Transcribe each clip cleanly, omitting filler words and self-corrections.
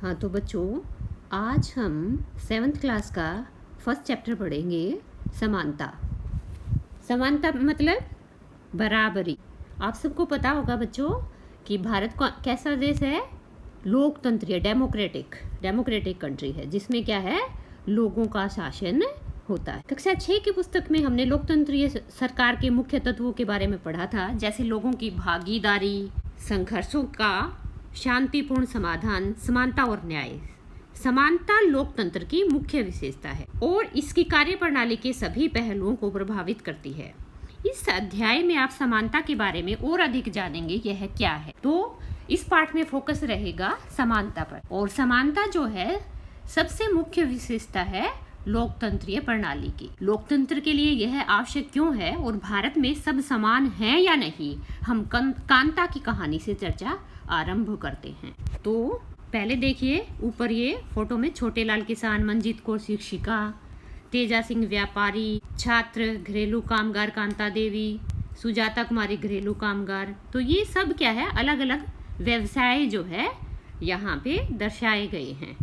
हाँ तो बच्चों, आज हम 7th क्लास का फर्स्ट चैप्टर पढ़ेंगे, समानता। समानता मतलब बराबरी। आप सबको पता होगा बच्चों कि भारत का कैसा देश है, लोकतंत्रीय डेमोक्रेटिक कंट्री है, जिसमें क्या है, लोगों का शासन होता है। कक्षा 6 की पुस्तक में हमने लोकतंत्रीय सरकार के मुख्य तत्वों के बारे में पढ़ा था, जैसे लोगों की भागीदारी, संघर्षों का शांतिपूर्ण समाधान, समानता और न्याय। समानता लोकतंत्र की मुख्य विशेषता है और इसकी कार्यप्रणाली के सभी पहलुओं को प्रभावित करती है। इस अध्याय में आप समानता के बारे में और अधिक जानेंगे, यह क्या है। तो इस पाठ में फोकस रहेगा समानता पर। और समानता जो है सबसे मुख्य विशेषता है लोकतंत्रीय प्रणाली की। लोकतंत्र के लिए यह आवश्यक क्यों है और भारत में सब समान है या नहीं, हम कांता की कहानी से चर्चा आरंभ करते हैं। तो पहले देखिए, ऊपर ये फोटो में छोटे लाल किसान, मंजीत कौर शिक्षिका, तेजा सिंह व्यापारी, छात्र, घरेलू कामगार कांता देवी, सुजाता कुमारी घरेलू कामगार। तो ये सब क्या है, अलग अलग व्यवसाय जो है यहाँ पे दर्शाए गए हैं।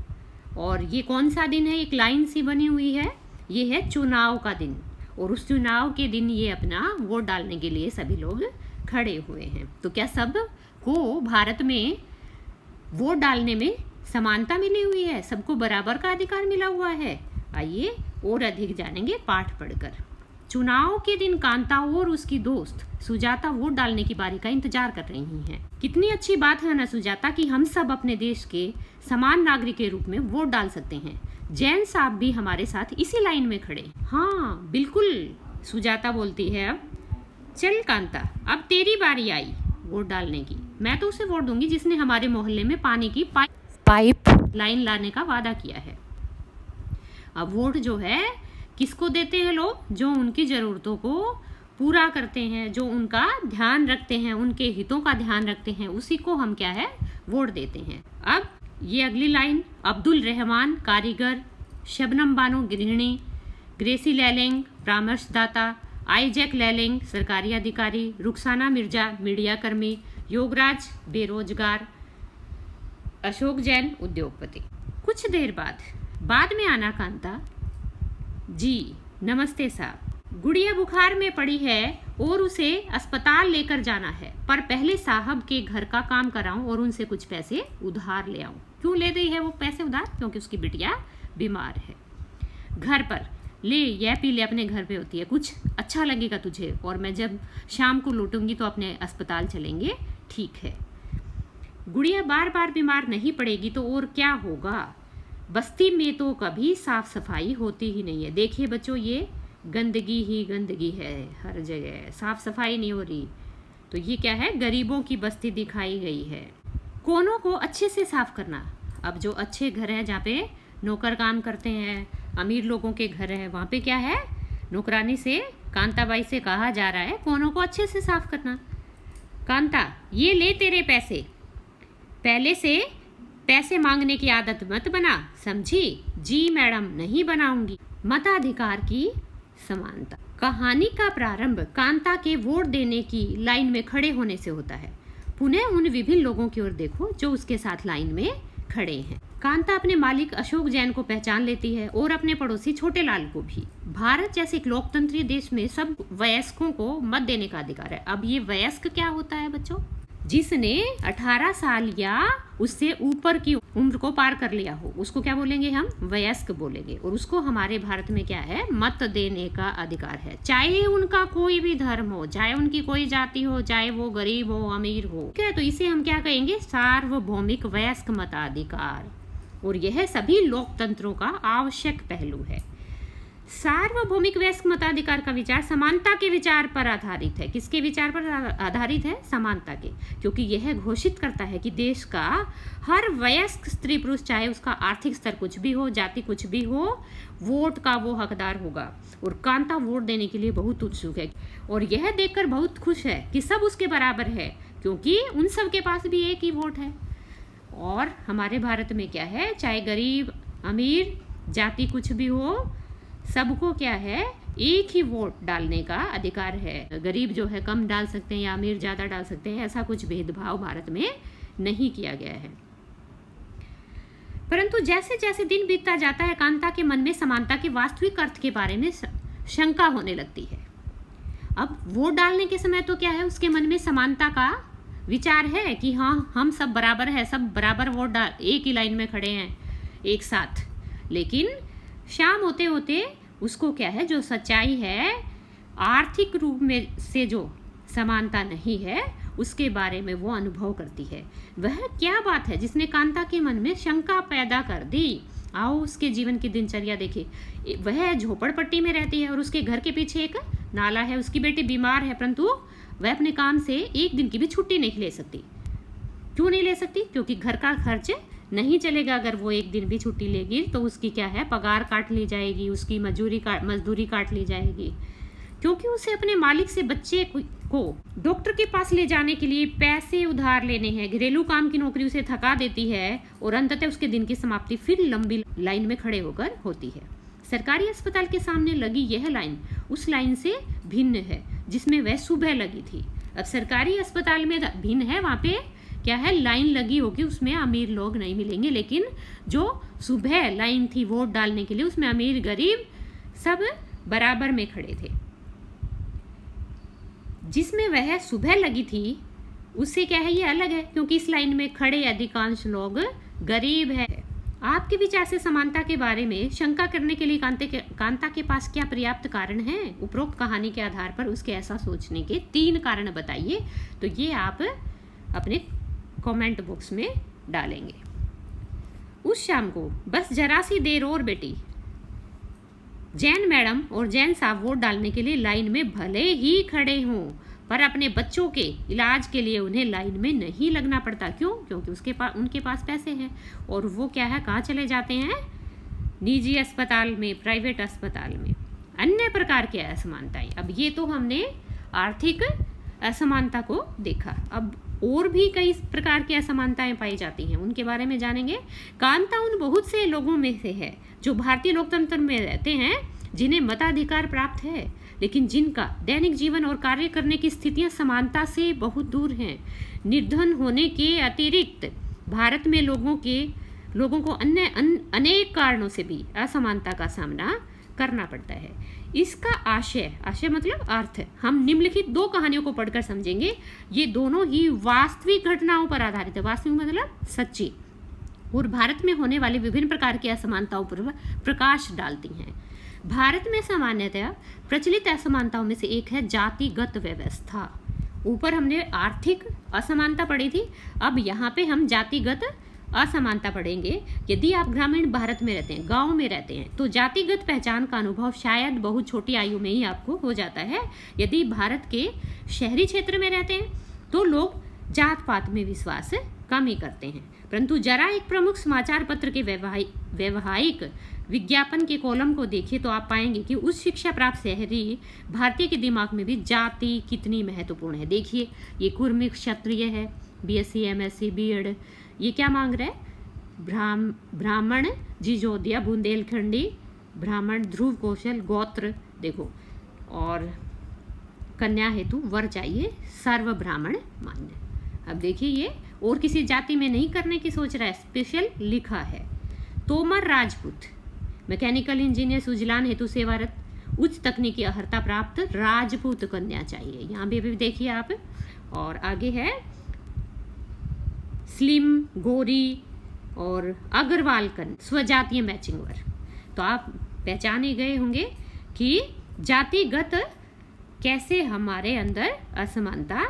और ये कौन सा दिन है, एक लाइन सी बनी हुई है, ये है चुनाव का दिन। और उस चुनाव के दिन ये अपना वोट डालने के लिए सभी लोग खड़े हुए हैं। तो क्या सब को भारत में वोट डालने में समानता मिली हुई है, सबको बराबर का अधिकार मिला हुआ है? आइए और अधिक जानेंगे पाठ पढ़कर। चुनाव के दिन कांता और उसकी दोस्त सुजाता वोट डालने की बारी का इंतजार कर रही हैं। कितनी अच्छी बात है ना सुजाता, कि हम सब अपने देश के समान नागरिक के रूप में वोट डाल सकते हैं। जैन साहब भी हमारे साथ इसी लाइन में खड़े। हाँ बिल्कुल, सुजाता बोलती है। अब चल कांता, अब तेरी बारी आई वोट डालने की। मैं तो उसे वोट दूंगी जिसने हमारे मोहल्ले में पानी की पाइप लाइन लाने का वादा किया है। अब वोट जो है किसको देते हैं लोग? जो उनकी ज़रूरतों को पूरा करते हैं, जो उनका ध्यान रखते हैं, उनके हितों का ध्यान रखते हैं, उसी को हम क्या है, वोट देते हैं। अब ये अगली लाइन, अब्दुल रहमान कारीगर, शबनम बानो गृहिणी, ग्रेसी लैलेंग परामर्शदाता, आईजैक लैलेंग सरकारी अधिकारी, रुखसाना मिर्जा मीडिया कर्मी, योगराज बेरोजगार, अशोक जैन उद्योगपति। कुछ देर बाद में आना कांता जी। नमस्ते साहब, गुड़िया बुखार में पड़ी है और उसे अस्पताल लेकर जाना है, पर पहले साहब के घर का काम कराऊं और उनसे कुछ पैसे उधार ले आऊं। क्यों ले रही है वो पैसे उधार? क्योंकि उसकी बिटिया बीमार है। घर पर ले, यह पी ले, अपने घर पे होती है, कुछ अच्छा लगेगा तुझे, और मैं जब शाम को लौटूंगी तो अपने अस्पताल चलेंगे, ठीक है? गुड़िया बार बार बीमार नहीं पड़ेगी तो और क्या होगा? बस्ती में तो कभी साफ सफाई होती ही नहीं है। देखिए बच्चों, ये गंदगी ही गंदगी है हर जगह, साफ सफाई नहीं हो रही। तो ये क्या है, गरीबों की बस्ती दिखाई गई है। कोनों को अच्छे से साफ करना। अब जो अच्छे घर हैं जहाँ पे नौकर काम करते हैं, अमीर लोगों के घर है, वहाँ पे क्या है, नौकरानी से, कांताबाई से कहा जा रहा है कोनों को अच्छे से साफ करना। कांता, ये ले तेरे पैसे, पहले से पैसे मांगने की आदत मत बना, समझी? जी मैडम, नहीं बनाऊंगी। मताधिकार की समानता। कहानी का प्रारंभ कांता के वोट देने की लाइन में खड़े होने से होता है। पुनः उन विभिन्न लोगों की ओर देखो जो उसके साथ लाइन में खड़े हैं। कांता अपने मालिक अशोक जैन को पहचान लेती है और अपने पड़ोसी छोटे लाल को भी। भारत जैसे एक लोकतंत्रीय देश में सब वयस्कों को मत देने का अधिकार है। अब ये वयस्क क्या होता है बच्चों? जिसने 18 साल या उससे ऊपर की उम्र को पार कर लिया हो, उसको क्या बोलेंगे हम? वयस्क बोलेंगे। और उसको हमारे भारत में क्या है, मत देने का अधिकार है, चाहे उनका कोई भी धर्म हो, चाहे उनकी कोई जाति हो, चाहे वो गरीब हो अमीर हो। क्या तो इसे हम क्या कहेंगे? सार्वभौमिक वयस्क मताधिकार। और यह सभी लोकतंत्रों का आवश्यक पहलू है। सार्वभौमिक वयस्क मताधिकार का विचार समानता के विचार पर आधारित है। किसके विचार पर आधारित है? समानता के। क्योंकि यह घोषित करता है कि देश का हर वयस्क स्त्री पुरुष, चाहे उसका आर्थिक स्तर कुछ भी हो, जाति कुछ भी हो, वोट का वो हकदार होगा। और कांता वोट देने के लिए बहुत उत्सुक है और यह देखकर बहुत खुश है कि सब उसके बराबर है, क्योंकि उन सब के पास भी एक ही वोट है। और हमारे भारत में क्या है, चाहे गरीब अमीर जाति कुछ भी हो, सबको क्या है, एक ही वोट डालने का अधिकार है। गरीब जो है कम डाल सकते हैं या अमीर ज़्यादा डाल सकते हैं, ऐसा कुछ भेदभाव भारत में नहीं किया गया है। परंतु जैसे जैसे दिन बीतता जाता है कांता के मन में समानता के वास्तविक अर्थ के बारे में शंका होने लगती है। अब वोट डालने के समय तो क्या है, उसके मन में समानता का विचार है कि हाँ हम सब बराबर है, सब बराबर वोट डाल, एक ही लाइन में खड़े हैं एक साथ। लेकिन शाम होते होते उसको क्या है, जो सच्चाई है आर्थिक रूप में से जो समानता नहीं है उसके बारे में वो अनुभव करती है। वह क्या बात है जिसने कांता के मन में शंका पैदा कर दी। आओ उसके जीवन की दिनचर्या देखें। वह झोपड़पट्टी में रहती है और उसके घर के पीछे एक नाला है। उसकी बेटी बीमार है, परंतु वह अपने काम से एक दिन की भी छुट्टी नहीं ले सकती। क्यों नहीं ले सकती? क्योंकि घर का खर्च नहीं चलेगा। अगर वो एक दिन भी छुट्टी लेगी तो उसकी क्या है, पगार काट ली जाएगी, उसकी मजदूरी काट ली जाएगी। क्योंकि उसे अपने मालिक से बच्चे को डॉक्टर के पास ले जाने के लिए पैसे उधार लेने हैं। घरेलू काम की नौकरी उसे थका देती है और अंततः उसके दिन की समाप्ति फिर लंबी लाइन में खड़े होकर होती है। सरकारी अस्पताल के सामने लगी यह लाइन उस लाइन से भिन्न है जिसमें वह सुबह लगी थी। अब सरकारी अस्पताल में भिन्न है, वहाँ पे क्या है, लाइन लगी होगी, उसमें अमीर लोग नहीं मिलेंगे। लेकिन जो सुबह लाइन थी वोट डालने के लिए, उसमें अमीर गरीब सब बराबर में खड़े थे। जिसमें वह सुबह लगी थी उससे क्या है, ये अलग है, क्योंकि इस लाइन में खड़े अधिकांश लोग गरीब है। आपके विचार से समानता के बारे में शंका करने के लिए कांता के पास क्या पर्याप्त कारण हैं? उपरोक्त कहानी के आधार पर उसके ऐसा सोचने के 3 कारण बताइए। तो ये आप अपने कमेंट बॉक्स में डालेंगे। उस शाम को बस जरा सी देर और बेटी, जैन मैडम और जैन साहब वोट डालने के लिए लाइन में भले ही खड़े हों, पर अपने बच्चों के इलाज के लिए उन्हें लाइन में नहीं लगना पड़ता। क्यों? क्योंकि उनके पास पैसे हैं और वो क्या है, कहाँ चले जाते हैं, निजी अस्पताल में, प्राइवेट अस्पताल में। अन्य प्रकार की असमानताएं, अब ये तो हमने आर्थिक असमानता को देखा। अब और भी कई प्रकार की असमानताएं पाई जाती हैं, उनके बारे में जानेंगे। कांता उन बहुत से लोगों में से है जो भारतीय लोकतंत्र में रहते हैं, जिन्हें मताधिकार प्राप्त है, लेकिन जिनका दैनिक जीवन और कार्य करने की स्थितियां समानता से बहुत दूर हैं। निर्धन होने के अतिरिक्त भारत में लोगों को अन्य अनेक कारणों से भी असमानता का सामना करना पड़ता है। इसका आशय मतलब अर्थ हम निम्नलिखित 2 कहानियों को पढ़कर समझेंगे। ये दोनों ही वास्तविक घटनाओं पर आधारित है। वास्तविक मतलब सच्ची, और भारत में होने वाली विभिन्न प्रकार की असमानताओं पर प्रकाश डालती हैं। भारत में सामान्यतः प्रचलित असमानताओं में से एक है जातिगत व्यवस्था। ऊपर हमने आर्थिक असमानता पढ़ी थी, अब यहाँ पे हम जातिगत असमानता पढ़ेंगे। यदि आप ग्रामीण भारत में रहते हैं, गांव में रहते हैं, तो जातिगत पहचान का अनुभव शायद बहुत छोटी आयु में ही आपको हो जाता है। यदि भारत के शहरी क्षेत्र में रहते हैं तो लोग जात पात में विश्वास कम ही करते हैं। परंतु जरा एक प्रमुख समाचार पत्र के व्यवहारिक विज्ञापन के कॉलम को देखिए तो आप पाएंगे कि उच्च शिक्षा प्राप्त शहरी भारतीय के दिमाग में भी जाति कितनी महत्वपूर्ण है। देखिए, ये कुर्मी क्षत्रिय है, BSc MSc BEd, ये क्या मांग रहा है, ब्राह्मण जिजोदिया बुंदेलखंडी, ब्राह्मण ध्रुव कौशल गोत्र, देखो, और कन्या हेतु वर चाहिए सर्व ब्राह्मण मान्य। अब देखिए, ये और किसी जाति में नहीं करने की सोच रहा है, स्पेशल लिखा है। तोमर राजपूत मैकेनिकल इंजीनियर सुजलान हेतु सेवारत, उच्च तकनीकी अर्हता प्राप्त राजपूत कन्या चाहिए। यहाँ भी देखिए आप। और आगे है स्लिम गोरी और अग्रवाल कन्या स्वजातीय मैचिंग वर। तो आप पहचाने गए होंगे कि जातिगत कैसे हमारे अंदर असमानता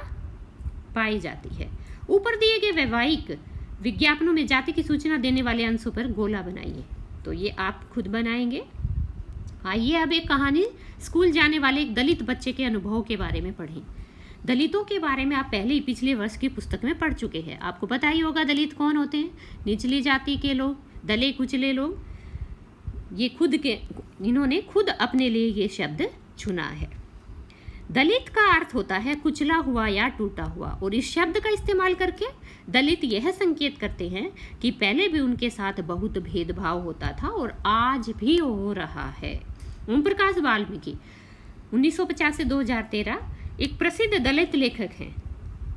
पाई जाती है। ऊपर दिए गए वैवाहिक विज्ञापनों में जाति की सूचना देने वाले अंशों पर गोला बनाइए। तो ये आप खुद बनाएंगे। आइए अब एक कहानी स्कूल जाने वाले एक दलित बच्चे के अनुभव के बारे में पढ़ें। दलितों के बारे में आप पहले ही पिछले वर्ष की पुस्तक में पढ़ चुके हैं। आपको पता ही होगा दलित कौन होते हैं, निचली जाति के लोग, दले कुचले लोग। ये इन्होंने खुद अपने लिए ये शब्द चुना है। दलित का अर्थ होता है कुचला हुआ या टूटा हुआ, और इस शब्द का इस्तेमाल करके दलित यह संकेत करते हैं कि पहले भी उनके साथ बहुत भेदभाव होता था और आज भी हो रहा है। ओम प्रकाश वाल्मीकि 1950 से 2013 एक प्रसिद्ध दलित लेखक हैं।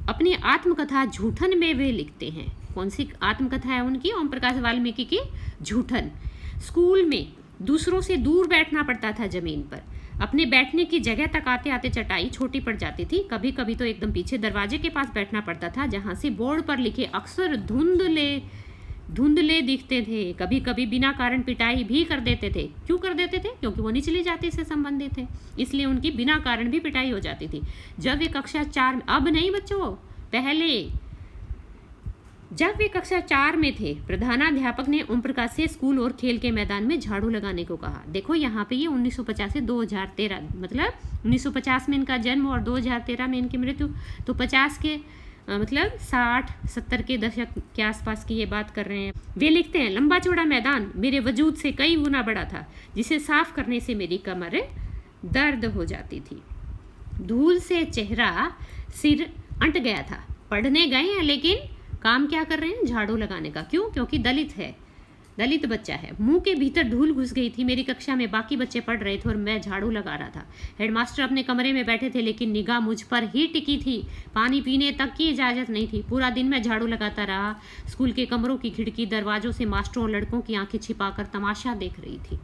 अपनी आत्मकथा झूठन में वे लिखते हैं, कौन सी आत्मकथा है उनकी? ओम प्रकाश वाल्मीकि की झूठन। स्कूल में दूसरों से दूर बैठना पड़ता था जमीन पर, अपने बैठने की जगह तक आते आते चटाई छोटी पड़ जाती थी, कभी कभी तो एकदम पीछे दरवाजे के पास बैठना पड़ता था जहाँ से बोर्ड पर लिखे अक्षर धुंधले दिखते थे। कभी कभी बिना कारण पिटाई भी कर देते थे। क्यों कर देते थे? क्योंकि वो निचली जाति से संबंधित थे, इसलिए उनकी बिना कारण भी पिटाई हो जाती थी। जब वे कक्षा 4, अब नहीं बच्चों, पहले जब वे कक्षा 4 में थे, प्रधानाध्यापक ने ओम प्रकाश से स्कूल और खेल के मैदान में झाड़ू लगाने को कहा। देखो यहाँ पे ये 1950 से 2013, मतलब 1950 में इनका जन्म और 2013 में इनकी मृत्यु, तो 50 के मतलब 60-70 के दशक के आसपास की ये बात कर रहे हैं। वे लिखते हैं, लंबा चौड़ा मैदान मेरे वजूद से कई गुना बड़ा था, जिसे साफ करने से मेरी कमर दर्द हो जाती थी। धूल से चेहरा सिर अंट गया था। पढ़ने गए हैं लेकिन काम क्या कर रहे हैं? झाड़ू लगाने का। क्यों? क्योंकि दलित बच्चा है। मुंह के भीतर धूल घुस गई थी। मेरी कक्षा में बाकी बच्चे पढ़ रहे थे और मैं झाड़ू लगा रहा था। हेडमास्टर अपने कमरे में बैठे थे लेकिन निगाह मुझ पर ही टिकी थी। पानी पीने तक की इजाज़त नहीं थी। पूरा दिन मैं झाड़ू लगाता रहा। स्कूल के कमरों की खिड़की दरवाजों से मास्टरों और लड़कों की आंखें छिपाकर तमाशा देख रही थी।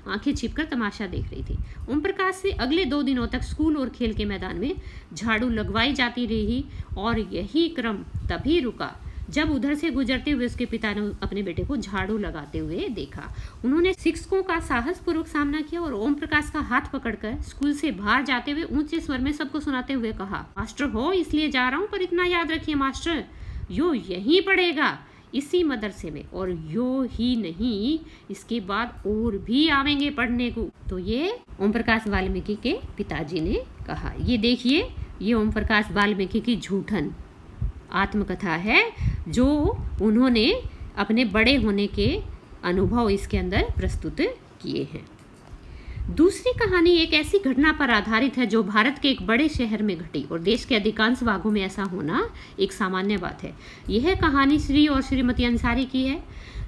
आंखें छिपकर तमाशा देख रही थी। ओम प्रकाश से अगले 2 दिनों तक स्कूल और खेल के मैदान में झाड़ू लगवाई जाती रही और यही क्रम तभी रुका जब उधर से गुजरते हुए उसके पिता ने अपने बेटे को झाड़ू लगाते हुए देखा। उन्होंने शिक्षकों का साहसपूर्वक सामना किया और ओम प्रकाश का हाथ पकड़कर स्कूल से बाहर जाते हुए ऊंचे स्वर में सबको सुनाते हुए कहा, मास्टर हो इसलिए जा रहा हूँ, पर इतना याद रखिए मास्टर, यो यहीं पढ़ेगा इसी मदरसे में, और यो ही नहीं इसके बाद और भी आवेंगे पढ़ने को। तो ये ओम प्रकाश वाल्मीकि के पिताजी ने कहा। ये देखिए, ये ओम प्रकाश वाल्मीकि की झूठन आत्मकथा है जो उन्होंने अपने बड़े होने के अनुभव इसके अंदर प्रस्तुत किए हैं। दूसरी कहानी एक ऐसी घटना पर आधारित है जो भारत के एक बड़े शहर में घटी और देश के अधिकांश भागों में ऐसा होना एक सामान्य बात है। यह कहानी श्री और श्रीमती अंसारी की है,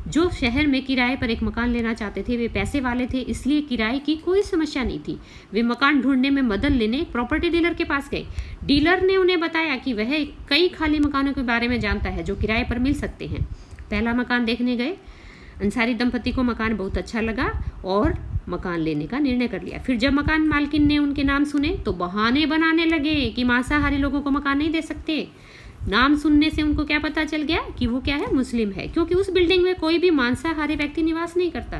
जो शहर में किराए पर एक मकान लेना चाहते थे। वे पैसे वाले थे, इसलिए किराए की कोई समस्या नहीं थी। वे मकान ढूंढने में मदद लेने प्रॉपर्टी डीलर के पास गए। डीलर ने उन्हें बताया कि वह कई खाली मकानों के बारे में जानता है जो किराए पर मिल सकते हैं। पहला मकान देखने गए। अंसारी दंपति को मकान बहुत अच्छा लगा और मकान लेने का निर्णय कर लिया। फिर जब मकान मालकिन ने उनके नाम सुने तो बहाने बनाने लगे कि मांसाहारी लोगों को मकान नहीं दे सकते। नाम सुनने से उनको क्या पता चल गया कि वो क्या है, मुस्लिम है, क्योंकि उस बिल्डिंग में कोई भी मांसाहारी व्यक्ति निवास नहीं करता।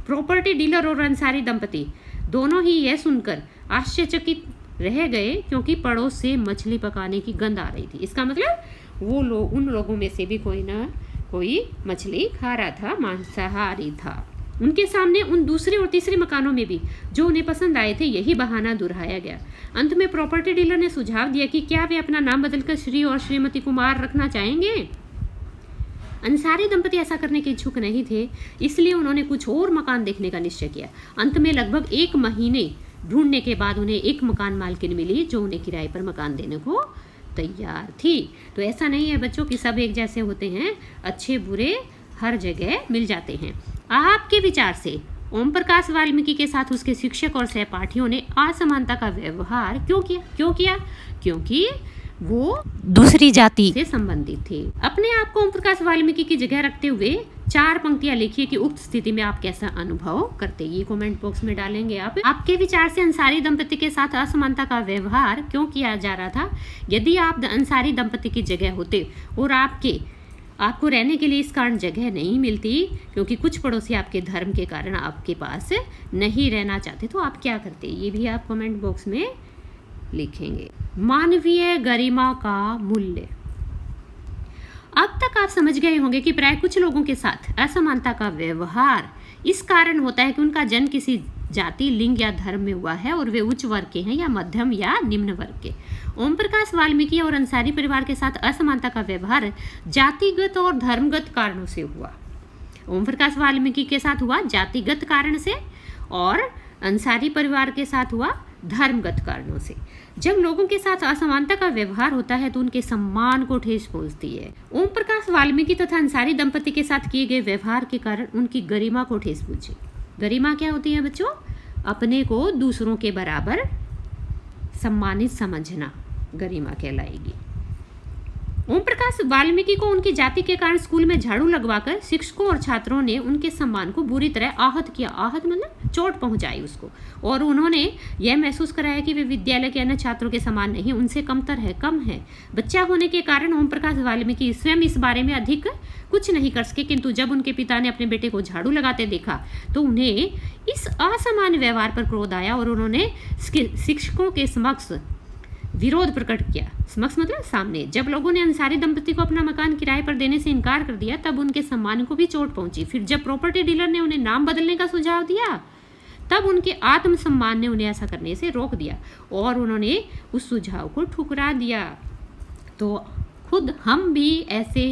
प्रॉपर्टी डीलर और अंसारी दंपति दोनों ही यह सुनकर आश्चर्यचकित रह गए, क्योंकि पड़ोस से मछली पकाने की गंध आ रही थी। इसका मतलब वो लोग, उन लोगों में से भी कोई ना कोई मछली खा रहा था, मांसाहारी था। उनके सामने उन दूसरे और तीसरे मकानों में भी जो उन्हें पसंद आए थे यही बहाना दोहराया गया। अंत में प्रॉपर्टी डीलर ने सुझाव दिया कि क्या वे अपना नाम बदलकर श्री और श्रीमती कुमार रखना चाहेंगे। अंसारी दंपति ऐसा करने के इच्छुक नहीं थे, इसलिए उन्होंने कुछ और मकान देखने का निश्चय किया। अंत में लगभग 1 महीने ढूंढने के बाद उन्हें एक मकान मालकिन मिली जो उन्हें किराए पर मकान देने को तैयार थी। तो ऐसा नहीं है बच्चों कि सब एक जैसे होते हैं, अच्छे बुरे हर जगह मिल जाते हैं। आपके विचार से ओम प्रकाश वाल्मीकि के साथ उसके शिक्षक और सहपाठियों ने असमानता का व्यवहार क्यों किया? क्योंकि वो दूसरी जाति से संबंधित थे। अपने आप को ओम प्रकाश वाल्मीकि की जगह रखते हुए 4 पंक्तियां लिखिए कि उक्त स्थिति में आप कैसा अनुभव करते। ये कमेंट बॉक्स में डालेंगे आप। आपके विचार से अंसारी दंपति के साथ असमानता का व्यवहार क्यों किया जा रहा था? यदि आप अंसारी दंपति की जगह होते और आपको रहने के लिए इस कारण जगह नहीं मिलती, क्योंकि कुछ पड़ोसी आपके धर्म के कारण आपके पास नहीं रहना चाहते, तो आप क्या करते? ये भी आप कमेंट बॉक्स में लिखेंगे। मानवीय गरिमा का मूल्य। अब तक आप समझ गए होंगे कि प्राय कुछ लोगों के साथ असमानता का व्यवहार इस कारण होता है कि उनका जन्म किसी जाति, लिंग या धर्म में हुआ है और वे उच्च वर्ग के हैं या मध्यम या निम्न वर्ग के। ओम प्रकाश वाल्मीकि और अंसारी परिवार के साथ असमानता का व्यवहार जातिगत और धर्मगत कारणों से हुआ। ओम प्रकाश वाल्मीकि के साथ हुआ जातिगत कारण से और अंसारी परिवार के साथ हुआ धर्मगत कारणों से। जब लोगों के साथ असमानता का व्यवहार होता है तो उनके सम्मान को ठेस पहुंचती है। ओम प्रकाश वाल्मीकि तथा अंसारी दंपति के साथ किए गए व्यवहार के कारण उनकी गरिमा को ठेस पहुंची। गरिमा क्या होती है बच्चों? अपने को दूसरों के बराबर सम्मानित समझना गरिमा कहलाएगी। ओम प्रकाश वाल्मीकि को उनकी जाति के कारण स्कूल में झाड़ू लगवाकर शिक्षकों और छात्रों ने उनके सम्मान को बुरी तरह आहत किया। आहत मतलब चोट पहुंचाई उसको, और उन्होंने यह महसूस कराया कि वे विद्यालय के अन्य छात्रों के समान नहीं, उनसे कमतर है, कम है। बच्चा होने के कारण ओम प्रकाश वाल्मीकि स्वयं इस बारे में अधिक कुछ नहीं कर सके, किंतु जब उनके पिता ने अपने बेटे को झाड़ू लगाते देखा तो उन्हें इस असामान्य व्यवहार पर क्रोध आया और उन्होंने शिक्षकों के समक्ष विरोध प्रकट किया। समक्ष मतलब सामने। जब लोगों ने अंसारी दंपति को अपना मकान किराए पर देने से इनकार कर दिया तब उनके सम्मान को भी चोट पहुंची। फिर जब प्रॉपर्टी डीलर ने उन्हें नाम बदलने का सुझाव दिया तब उनके आत्मसम्मान ने उन्हें ऐसा करने से रोक दिया और उन्होंने उस सुझाव को ठुकरा दिया। तो खुद हम भी ऐसे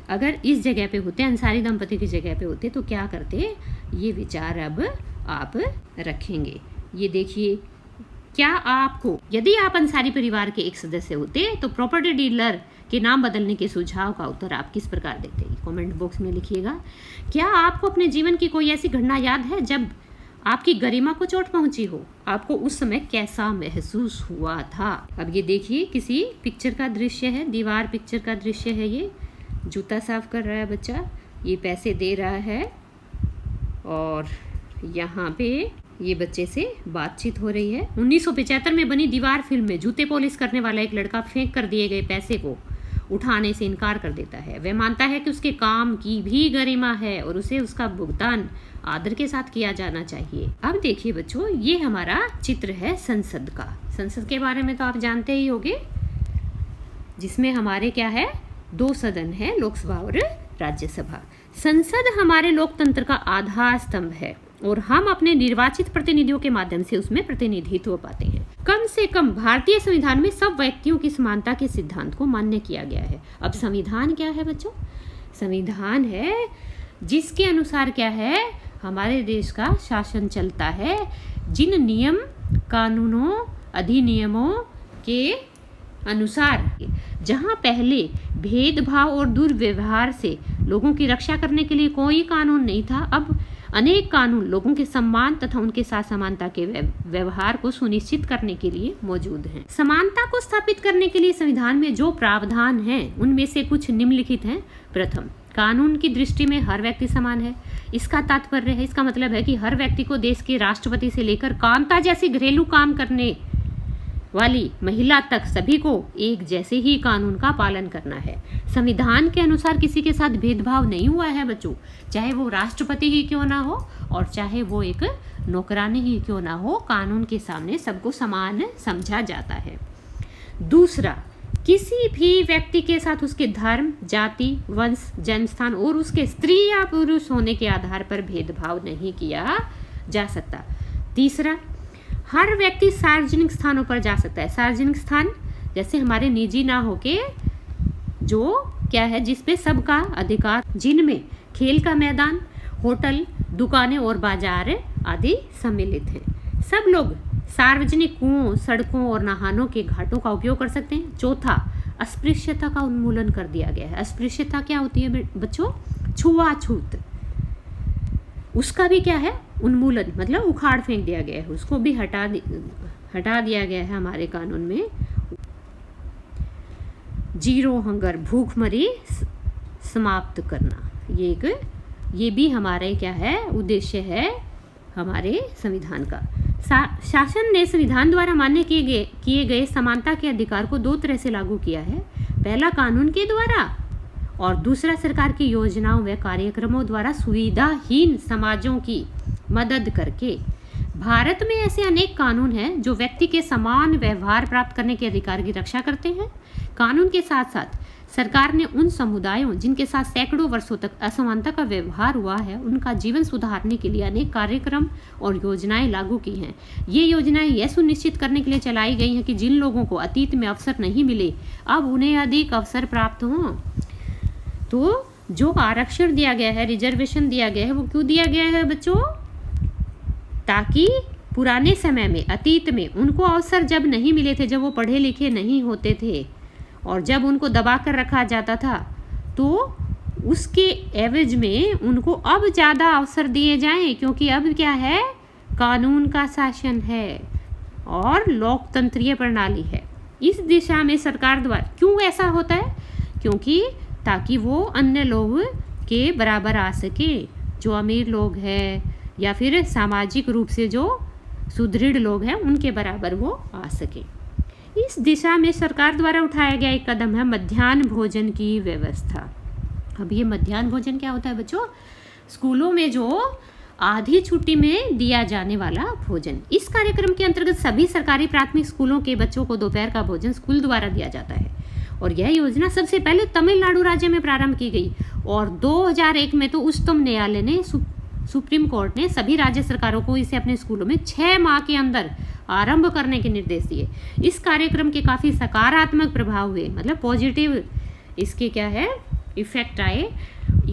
अगर इस जगह पे होते, अंसारी दंपति की जगह पे होते तो क्या करते, ये विचार अब आप रखेंगे। ये देखिए, क्या आपको, यदि आप अंसारी परिवार के एक सदस्य होते तो प्रॉपर्टी डीलर के नाम बदलने के सुझाव का उत्तर आप किस प्रकार देते, कमेंट बॉक्स में लिखिएगा। क्या आपको अपने जीवन की कोई ऐसी घटना याद है जब आपकी गरिमा को चोट पहुंची हो? आपको उस समय कैसा महसूस हुआ था? अब ये देखिए, किसी पिक्चर का दृश्य है, दीवार पिक्चर का दृश्य है। ये जूता साफ कर रहा है बच्चा, ये पैसे दे रहा है और यहाँ पे ये बच्चे से बातचीत हो रही है। 1975 में बनी दीवार फिल्म में जूते पॉलिश करने वाला एक लड़का फेंक कर दिए गए पैसे को उठाने से इनकार कर देता है। वह मानता है कि उसके काम की भी गरिमा है और उसे उसका भुगतान आदर के साथ किया जाना चाहिए। अब देखिए बच्चों, ये हमारा चित्र है संसद का। संसद के बारे में तो आप जानते ही होंगे, जिसमें हमारे क्या है, 2 सदन है, लोकसभा और राज्यसभा। संसद हमारे लोकतंत्र का आधार स्तंभ है और हम अपने निर्वाचित प्रतिनिधियों के माध्यम से उसमें प्रतिनिधित्व पाते हैं। कम से कम भारतीय संविधान में सब व्यक्तियों की समानता के सिद्धांत को मान्य किया गया है। अब संविधान क्या है बच्चों? संविधान है जिसके अनुसार क्या है, हमारे देश का शासन चलता है, जिन नियम कानूनों अधिनियमों के अनुसार, जहाँ पहले भेदभाव और दुर्व्यवहार से लोगों की रक्षा करने के लिए कोई कानून नहीं था, अब अनेक कानून लोगों के सम्मान तथा उनके साथ समानता के व्यवहार को सुनिश्चित करने के लिए मौजूद हैं। समानता को स्थापित करने के लिए संविधान में जो प्रावधान हैं उनमें से कुछ निम्नलिखित हैं। प्रथम, कानून की दृष्टि में हर व्यक्ति समान है। इसका तात्पर्य है, इसका मतलब है कि हर व्यक्ति को देश के राष्ट्रपति से लेकर कांता जैसी घरेलू काम करने वाली महिला तक सभी को एक जैसे ही कानून का पालन करना है। संविधान के अनुसार किसी के साथ भेदभाव नहीं हुआ है बच्चों, चाहे वो राष्ट्रपति ही क्यों ना हो और चाहे वो एक नौकरानी ही क्यों ना हो, कानून के सामने सबको समान समझा जाता है। दूसरा, किसी भी व्यक्ति के साथ उसके धर्म, जाति, वंश, जन्मस्थान और उसके स्त्री या पुरुष होने के आधार पर भेदभाव नहीं किया जा सकता। तीसरा, हर व्यक्ति सार्वजनिक स्थानों पर जा सकता है। सार्वजनिक स्थान जैसे हमारे निजी ना होके जो क्या है, जिसपे सबका अधिकार, जिनमें खेल का मैदान, होटल, दुकानें और बाजार आदि सम्मिलित हैं। सब लोग सार्वजनिक कुओं, सड़कों और नहानों के घाटों का उपयोग कर सकते हैं। चौथा, अस्पृश्यता का उन्मूलन कर दिया गया है। अस्पृश्यता क्या होती है बच्चों? छुआछूत, उसका भी क्या है, उन्मूलन मतलब उखाड़ फेंक दिया गया है, उसको भी हटा दिया गया है हमारे कानून में। जीरो हंगर, भूखमरी समाप्त करना, ये भी हमारे क्या है, उद्देश्य है हमारे संविधान का। शासन ने संविधान द्वारा मान्य किए गए समानता के अधिकार को 2 तरह से लागू किया है। पहला, कानून के द्वारा, और दूसरा, सरकार की योजनाओं व कार्यक्रमों द्वारा सुविधाहीन समाजों की मदद करके। भारत में ऐसे अनेक कानून हैं जो व्यक्ति के समान व्यवहार प्राप्त करने के अधिकार की रक्षा करते हैं। कानून के साथ साथ सरकार ने उन समुदायों जिनके साथ सैकड़ों वर्षों तक असमानता का व्यवहार हुआ है, उनका जीवन सुधारने के लिए अनेक कार्यक्रम और योजनाएं लागू की हैं। ये योजनाएं यह सुनिश्चित करने के लिए चलाई गई हैं कि जिन लोगों को अतीत में अवसर नहीं मिले, अब उन्हें अधिक अवसर प्राप्त हों। तो जो आरक्षण दिया गया है, रिजर्वेशन दिया गया है, वो क्यों दिया गया है बच्चों? ताकि पुराने समय में, अतीत में उनको अवसर जब नहीं मिले थे, जब वो पढ़े लिखे नहीं होते थे और जब उनको दबा कर रखा जाता था, तो उसके एवज में उनको अब ज़्यादा अवसर दिए जाएं, क्योंकि अब क्या है, कानून का शासन है और लोकतंत्रीय प्रणाली है। इस दिशा में सरकार द्वारा, क्यों ऐसा होता है? क्योंकि ताकि वो अन्य लोग के बराबर आ सके, जो अमीर लोग हैं या फिर सामाजिक रूप से जो सुदृढ़ लोग हैं उनके बराबर वो आ सके। इस दिशा में सरकार द्वारा उठाया गया एक कदम है मध्याह्न भोजन की व्यवस्था। अब ये मध्याह्न भोजन क्या होता है बच्चों? स्कूलों में जो आधी छुट्टी में दिया जाने वाला भोजन। इस कार्यक्रम के अंतर्गत सभी सरकारी प्राथमिक स्कूलों के बच्चों को दोपहर का भोजन स्कूल द्वारा दिया जाता है और यह योजना सबसे पहले तमिलनाडु राज्य में प्रारंभ की गई और 2001 में तो उच्चतम न्यायालय ने सुप्रीम कोर्ट ने सभी राज्य सरकारों को इसे अपने स्कूलों में 6 माह के अंदर आरंभ करने के निर्देश दिए। इस कार्यक्रम के काफ़ी सकारात्मक प्रभाव हुए, मतलब पॉजिटिव इसके क्या है इफेक्ट आए।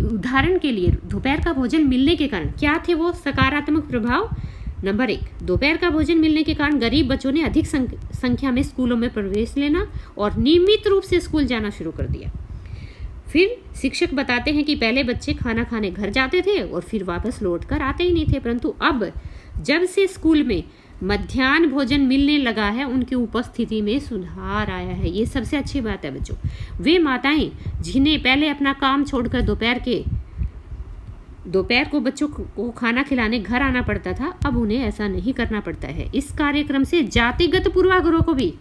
उदाहरण के लिए दोपहर का भोजन मिलने के कारण क्या थे वो सकारात्मक प्रभाव? नंबर 1, दोपहर का भोजन मिलने के कारण गरीब बच्चों ने अधिक संख्या में स्कूलों में प्रवेश लेना और नियमित रूप से स्कूल जाना शुरू कर दिया। फिर शिक्षक बताते हैं कि पहले बच्चे खाना खाने घर जाते थे और फिर वापस लौट कर आते ही नहीं थे, परंतु अब जब से स्कूल में मध्याह्न भोजन मिलने लगा है उनकी उपस्थिति में सुधार आया है। ये सबसे अच्छी बात है बच्चों। वे माताएं जिन्हें पहले अपना काम छोड़कर दोपहर को बच्चों को खाना खिलाने घर आना पड़ता था, अब उन्हें ऐसा नहीं करना पड़ता है। इस कार्यक्रम से जातिगत पूर्वाग्रहों को भी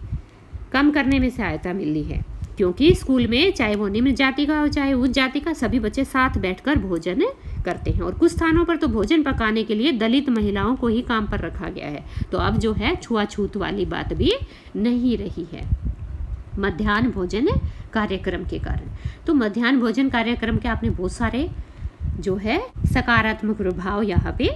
कम करने में सहायता मिली है, क्योंकि स्कूल में चाहे वो निम्न जाति का हो चाहे उच्च जाति का सभी बच्चे साथ बैठकर भोजन करते हैं। और कुछ स्थानों पर तो भोजन पकाने के लिए दलित महिलाओं को ही काम पर रखा गया है। तो अब जो है छुआछूत वाली बात भी नहीं रही है मध्याह्न भोजन कार्यक्रम के कारण। तो मध्याह्न भोजन कार्यक्रम के आपने बहुत सारे जो है सकारात्मक प्रभाव यहाँ पे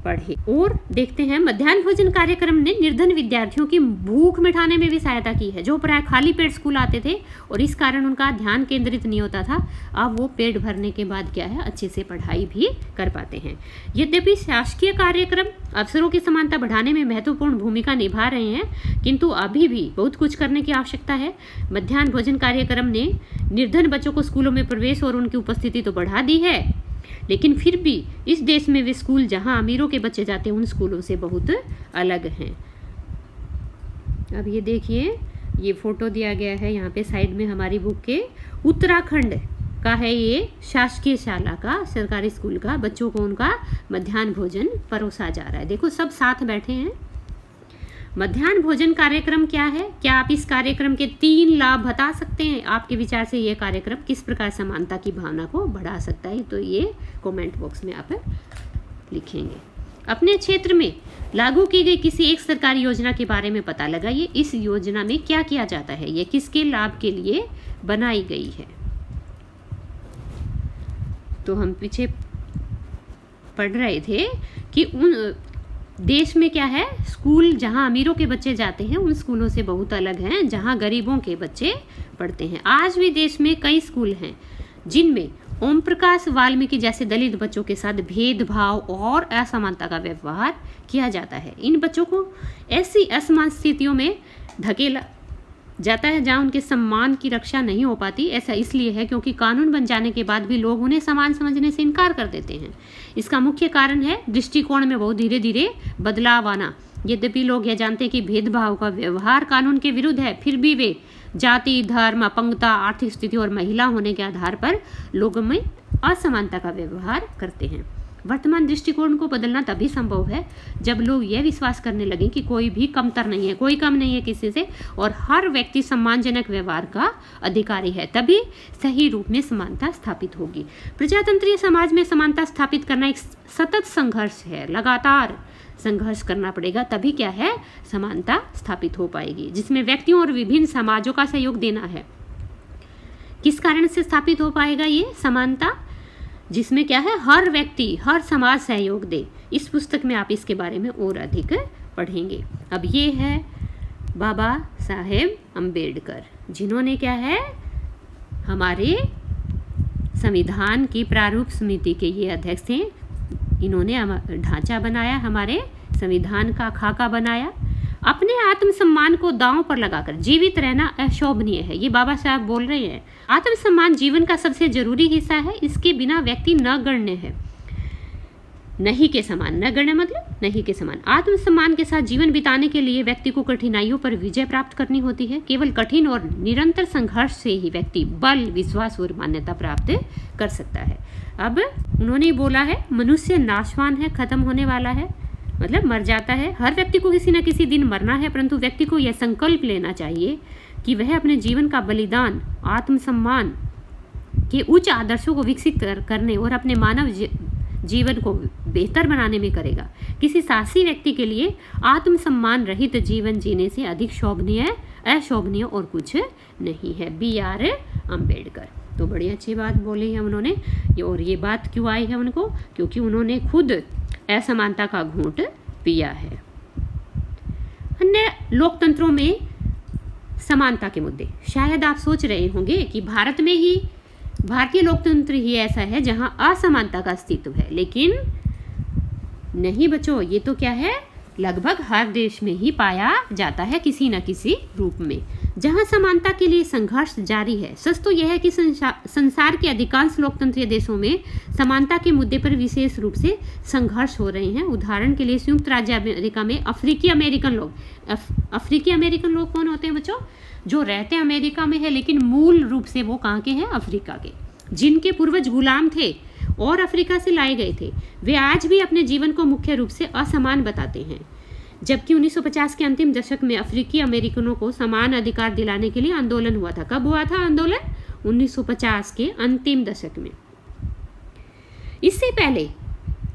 पढ़े। और देखते हैं मध्याह्न भोजन कार्यक्रम ने निर्धन विद्यार्थियों की भूख मिटाने में भी सहायता की है, जो प्राय खाली पेट स्कूल आते थे और इस कारण उनका ध्यान केंद्रित नहीं होता था। अब वो पेट भरने के बाद क्या है अच्छे से पढ़ाई भी कर पाते हैं। यद्यपि शासकीय कार्यक्रम अवसरों की समानता बढ़ाने में महत्वपूर्ण भूमिका निभा रहे हैं, किंतु अभी भी बहुत कुछ करने की आवश्यकता है। मध्याह्न भोजन कार्यक्रम ने निर्धन बच्चों को स्कूलों में प्रवेश और उनकी उपस्थिति तो बढ़ा दी है, लेकिन फिर भी इस देश में वे स्कूल जहां अमीरों के बच्चे जाते हैं उन स्कूलों से बहुत अलग हैं। अब ये देखिए, ये फोटो दिया गया है यहाँ पे साइड में हमारी बुक के। उत्तराखंड का है ये शासकीय शाला का, सरकारी स्कूल का। बच्चों को उनका मध्याह्न भोजन परोसा जा रहा है। देखो सब साथ बैठे हैं। मध्याह्न भोजन कार्यक्रम क्या है? क्या आप इस कार्यक्रम के 3 लाभ बता सकते हैं? आपके विचार से ये कार्यक्रम किस प्रकार समानता की भावना को बढ़ा सकता है? तो ये कमेंट बॉक्स में आप लिखेंगे। अपने क्षेत्र में लागू की गई किसी एक सरकारी योजना के बारे में पता लगाइए। इस योजना में क्या किया जाता है? ये किसके लाभ के लिए बनाई गई है? तो हम पीछे पढ़ रहे थे कि उन देश में क्या है, स्कूल जहां अमीरों के बच्चे जाते हैं उन स्कूलों से बहुत अलग हैं जहां गरीबों के बच्चे पढ़ते हैं। आज भी देश में कई स्कूल हैं जिनमें ओम प्रकाश वाल्मीकि जैसे दलित बच्चों के साथ भेदभाव और असमानता का व्यवहार किया जाता है। इन बच्चों को ऐसी असमान स्थितियों में धकेला जाता है जहां उनके सम्मान की रक्षा नहीं हो पाती। ऐसा इसलिए है क्योंकि कानून बन जाने के बाद भी लोग उन्हें समान समझने से इनकार कर देते हैं। इसका मुख्य कारण है दृष्टिकोण में बहुत धीरे धीरे बदलाव आना। यद्यपि लोग यह जानते हैं कि भेदभाव का व्यवहार कानून के विरुद्ध है, फिर भी वे जाति, धर्म, अपंगता, आर्थिक स्थिति और महिला होने के आधार पर लोगों में असमानता का व्यवहार करते हैं। वर्तमान दृष्टिकोण को बदलना तभी संभव है जब लोग यह विश्वास करने लगे कि कोई भी कमतर नहीं है, कोई कम नहीं है किसी से और हर व्यक्ति सम्मानजनक व्यवहार का अधिकारी है। तभी सही रूप में समानता स्थापित होगी। प्रजातंत्रीय समाज में समानता स्थापित करना एक सतत संघर्ष है। लगातार संघर्ष करना पड़ेगा, तभी क्या है समानता स्थापित हो पाएगी, जिसमें व्यक्तियों और विभिन्न समाजों का सहयोग देना है। किस कारण से स्थापित हो पाएगा ये समानता? जिसमें क्या है हर व्यक्ति, हर समाज सहयोग दे। इस पुस्तक में आप इसके बारे में और अधिक पढ़ेंगे। अब ये है बाबा साहेब अम्बेडकर, जिन्होंने क्या है हमारे संविधान की प्रारूप समिति के ये अध्यक्ष हैं। इन्होंने ढांचा बनाया, हमारे संविधान का खाका बनाया। अपने आत्मसम्मान को दांव पर लगाकर जीवित रहना अशोभनीय है। ये बाबा साहब बोल रहे हैं। आत्मसम्मान जीवन का सबसे जरूरी हिस्सा है, इसके बिना व्यक्ति न गण्य है। नहीं के समान, नगण्य मतलब नहीं के समान। आत्मसम्मान के साथ जीवन बिताने के लिए व्यक्ति को कठिनाइयों पर विजय प्राप्त करनी होती है। केवल कठिन और निरंतर संघर्ष से ही व्यक्ति बल, विश्वास और मान्यता प्राप्त कर सकता है। अब उन्होंने बोला है मनुष्य नाशवान है, खत्म होने वाला है, मतलब मर जाता है। हर व्यक्ति को किसी न किसी दिन मरना है, परंतु व्यक्ति को यह संकल्प लेना चाहिए कि वह अपने जीवन का बलिदान आत्मसम्मान के उच्च आदर्शों को विकसित करने और अपने मानव जीवन को बेहतर बनाने में करेगा। किसी साहसी व्यक्ति के लिए आत्मसम्मान रहित जीवन जीने से अधिक शोभनीय, अशोभनीय और कुछ नहीं है। B.R. अम्बेडकर। तो बड़ी अच्छी बात बोली है उन्होंने। और ये बात क्यों आई है उनको? क्योंकि उन्होंने खुद असमानता का घूंट पिया है। अन्य लोकतंत्रों में समानता के मुद्दे। शायद आप सोच रहे होंगे कि भारतीय लोकतंत्र ही ऐसा है जहां असमानता का अस्तित्व है, लेकिन नहीं बच्चों, ये तो क्या है, लगभग हर देश में ही पाया जाता है किसी न किसी रूप में, जहां समानता के लिए संघर्ष जारी है। सच तो यह है कि संसार के अधिकांश लोकतंत्रीय देशों में समानता के मुद्दे पर विशेष रूप से संघर्ष हो रहे हैं। उदाहरण के लिए संयुक्त राज्य अमेरिका में अफ्रीकी अमेरिकन लोग कौन होते हैं बच्चों? जो रहते अमेरिका में है लेकिन मूल रूप से वो कहाँ के हैं? अफ्रीका के, जिनके पूर्वज गुलाम थे और अफ्रीका से लाए गए थे। वे आज भी अपने जीवन को मुख्य रूप से असमान बताते हैं, जबकि 1950 के अंतिम दशक में अफ्रीकी अमेरिकनों को समान अधिकार दिलाने के लिए आंदोलन हुआ था। कब हुआ था आंदोलन? 1950 के अंतिम दशक में। इससे पहले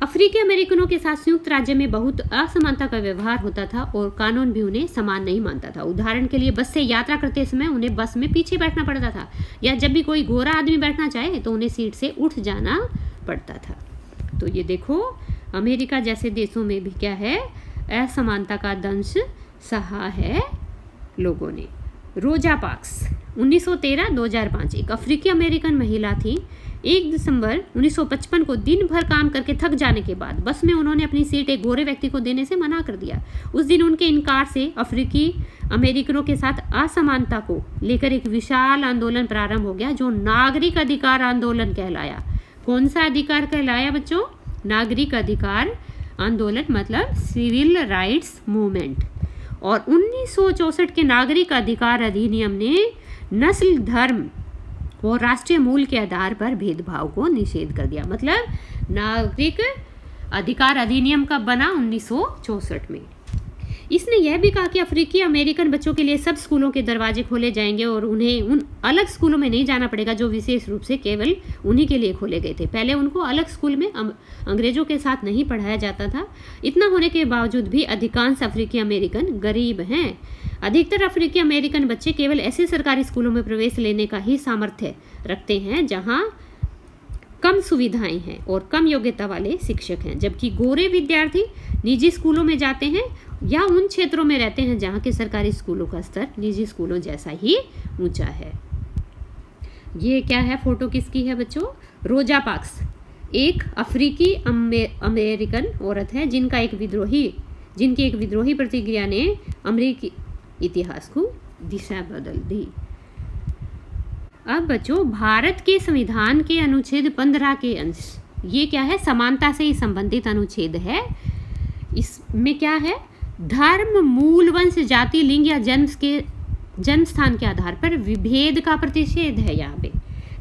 अफ्रीकी अमेरिकनों के साथ संयुक्त राज्य में बहुत असमानता का व्यवहार होता था और कानून भी उन्हें समान नहीं मानता था। उदाहरण के लिए बस से यात्रा करते समय उन्हें बस में पीछे बैठना पड़ता था, या जब भी कोई गोरा आदमी बैठना चाहे तो उन्हें सीट से उठ जाना पड़ता था। तो ये देखो, अमेरिका जैसे देशों में भी क्या है, असमानता का दंश सहा है लोगों ने। रोजा पार्क्स 1913-2005 एक अफ्रीकी अमेरिकन महिला थी। 1 दिसंबर 1955 को दिन भर काम करके थक जाने के बाद बस में उन्होंने अपनी सीट एक गोरे व्यक्ति को देने से मना कर दिया। उस दिन उनके इनकार से अफ्रीकी अमेरिकनों के साथ असमानता को लेकर एक विशाल आंदोलन प्रारंभ हो गया, जो नागरिक अधिकार आंदोलन कहलाया। कौन सा अधिकार कहलाया बच्चों? नागरिक अधिकार आंदोलन, मतलब सिविल राइट्स मूवमेंट। और 1964 के नागरिक अधिकार अधिनियम ने नस्ल, धर्म और राष्ट्रीय मूल के आधार पर भेदभाव को निषेध कर दिया। मतलब नागरिक अधिकार अधिनियम कब बना? 1964 में। इसने यह भी कहा कि अफ्रीकी अमेरिकन बच्चों के लिए सब स्कूलों के दरवाजे खोले जाएंगे और उन्हें उन अलग स्कूलों में नहीं जाना पड़ेगा जो विशेष रूप से केवल उन्हीं के लिए खोले गए थे। पहले उनको अलग स्कूल में अंग्रेजों के साथ नहीं पढ़ाया जाता था। इतना होने के बावजूद भी अधिकांश अफ्रीकी अमेरिकन गरीब हैं। अधिकतर अफ्रीकी अमेरिकन बच्चे केवल ऐसे सरकारी स्कूलों में प्रवेश लेने का ही सामर्थ्य रखते हैं जहां कम सुविधाएं हैं और कम योग्यता वाले शिक्षक हैं, जबकि गोरे विद्यार्थी निजी स्कूलों में जाते हैं या उन क्षेत्रों में रहते हैं जहां के सरकारी स्कूलों का स्तर निजी स्कूलों जैसा ही ऊंचा है। ये क्या है, फोटो किसकी है बच्चों? रोजा पार्क्स, एक अफ्रीकी अमेरिकन औरत है जिनकी एक विद्रोही प्रतिक्रिया ने अमेरिकी इतिहास को दिशा बदल दी। अब बच्चों, भारत के संविधान के अनुच्छेद 15 के अंश, ये क्या है, समानता से ही संबंधित अनुच्छेद है। इसमें क्या है, धर्म, मूल, वंश, जाति, लिंग या जन्म स्थान के आधार पर विभेद का प्रतिषेध है। यहाँ पे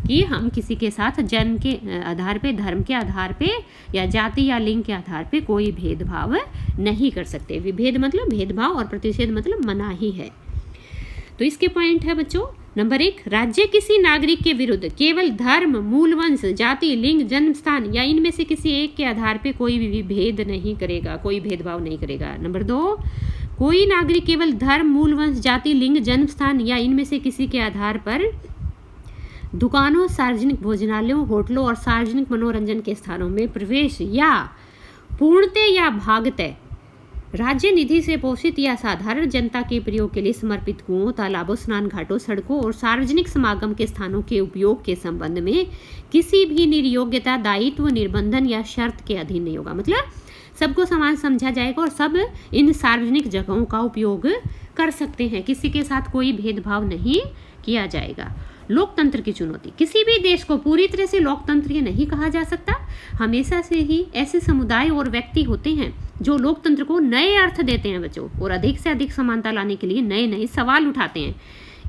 कि हम किसी के साथ जन्म के आधार पे, धर्म के आधार पे या जाति या लिंग के आधार पे कोई भेदभाव नहीं कर सकते। विभेद मतलब भेदभाव और प्रतिषेध मतलब मनाही है। तो इसके पॉइंट है बच्चों, नंबर 1, राज्य किसी नागरिक के विरुद्ध केवल धर्म, मूल, वंश, जाति, लिंग, जन्म स्थान या इनमें से किसी एक के आधार पे कोई भी भेद नहीं करेगा, कोई भेदभाव नहीं करेगा। नंबर 2, कोई नागरिक केवल धर्म, मूल, वंश, जाति, लिंग, जन्म स्थान या इनमें से किसी के आधार पर दुकानों, सार्वजनिक भोजनालयों, होटलों और सार्वजनिक मनोरंजन के स्थानों में प्रवेश या पूर्णतः या भागतः राज्य निधि से पोषित या साधारण जनता के प्रयोग के लिए समर्पित कुओं, तालाबों, स्नान घाटों, सड़कों और सार्वजनिक समागम के स्थानों के उपयोग के संबंध में किसी भी निर्योग्यता, दायित्व, निर्बंधन या शर्त के अधीन नहीं होगा। मतलब सबको समान समझा जाएगा और सब इन सार्वजनिक जगहों का उपयोग कर सकते हैं, किसी के साथ कोई भेदभाव नहीं किया जाएगा। लोकतंत्र की चुनौती। किसी भी देश को पूरी तरह से लोकतंत्रीय नहीं कहा जा सकता। हमेशा से ही ऐसे समुदाय और व्यक्ति होते हैं जो लोकतंत्र को नए अर्थ देते हैं बच्चों, और अधिक से अधिक समानता लाने के लिए नए नए सवाल उठाते हैं।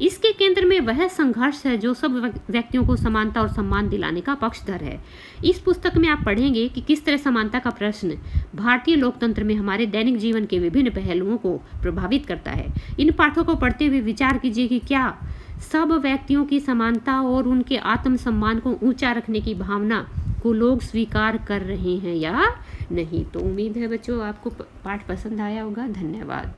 इसके केंद्र में वह संघर्ष है जो सब व्यक्तियों को समानता और सम्मान दिलाने का पक्षधर है। इस पुस्तक में आप पढ़ेंगे कि किस तरह समानता का प्रश्न भारतीय लोकतंत्र में हमारे दैनिक जीवन के विभिन्न पहलुओं को प्रभावित करता है। इन पाठों को पढ़ते हुए विचार कीजिए कि क्या सब व्यक्तियों की समानता और उनके आत्मसम्मान को ऊंचा रखने की भावना को लोग स्वीकार कर रहे हैं या नहीं। तो उम्मीद है बच्चों आपको पाठ पसंद आया होगा। धन्यवाद।